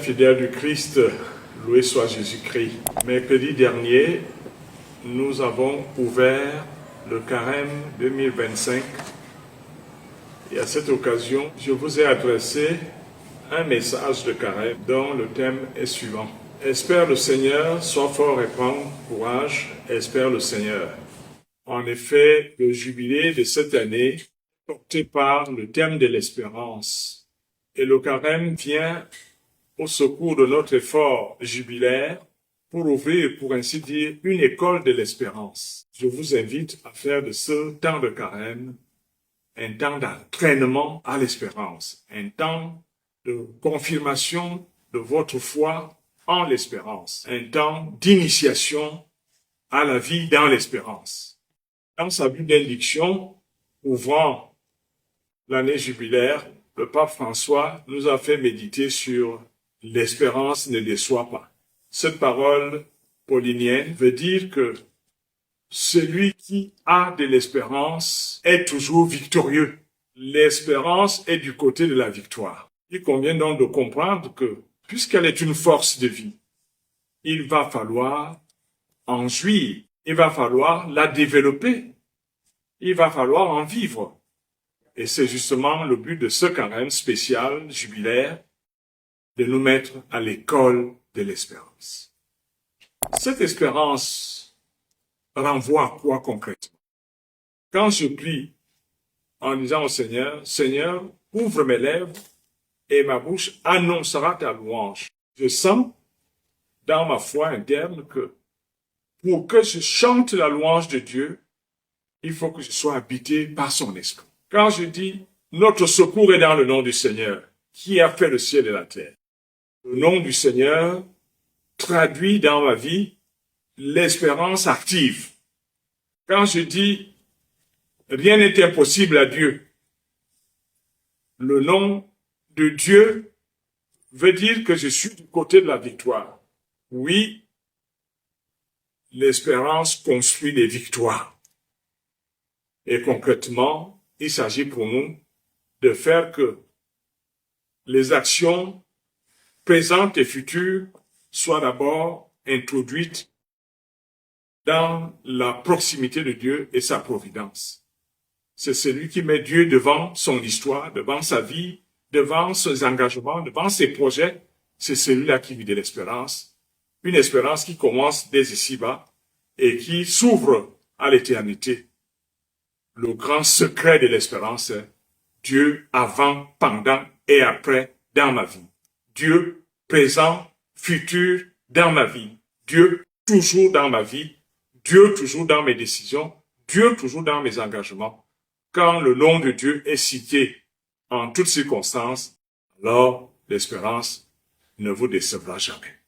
Fidèles du Christ, loué soit Jésus-Christ. Mercredi dernier, nous avons ouvert le carême 2025 et à cette occasion, je vous ai adressé un message de carême dont le thème est suivant. Espère le Seigneur, sois fort et prends courage, espère le Seigneur. En effet, le jubilé de cette année est porté par le thème de l'espérance et le carême vient au secours de notre effort jubilaire pour ouvrir, pour ainsi dire, une école de l'espérance. Je vous invite à faire de ce temps de carême un temps d'entraînement à l'espérance, un temps de confirmation de votre foi en l'espérance, un temps d'initiation à la vie dans l'espérance. Dans sa bénédiction, ouvrant l'année jubilaire, le pape François nous a fait méditer sur l'espérance ne déçoit pas. Cette parole paulinienne veut dire que celui qui a de l'espérance est toujours victorieux. L'espérance est du côté de la victoire. Il convient donc de comprendre que, puisqu'elle est une force de vie, il va falloir en jouir, il va falloir la développer, il va falloir en vivre. Et c'est justement le but de ce carême spécial, jubilaire, de nous mettre à l'école de l'espérance. Cette espérance renvoie à quoi concrètement? Quand je prie en disant au Seigneur, Seigneur, ouvre mes lèvres et ma bouche annoncera ta louange. Je sens dans ma foi interne que pour que je chante la louange de Dieu, il faut que je sois habité par son esprit. Quand je dis, notre secours est dans le nom du Seigneur, qui a fait le ciel et la terre. Le nom du Seigneur traduit dans ma vie l'espérance active. Quand je dis rien n'est impossible à Dieu, le nom de Dieu veut dire que je suis du côté de la victoire. Oui, l'espérance construit des victoires. Et concrètement, il s'agit pour nous de faire que les actions présentes et futures soient d'abord introduites dans la proximité de Dieu et sa providence. C'est celui qui met Dieu devant son histoire, devant sa vie, devant ses engagements, devant ses projets. C'est celui-là qui vit de l'espérance. Une espérance qui commence dès ici-bas et qui s'ouvre à l'éternité. Le grand secret de l'espérance est Dieu avant, pendant et après dans ma vie. Dieu présent, futur dans ma vie. Dieu toujours dans ma vie. Dieu toujours dans mes décisions. Dieu toujours dans mes engagements. Quand le nom de Dieu est cité en toutes circonstances, alors l'espérance ne vous décevra jamais.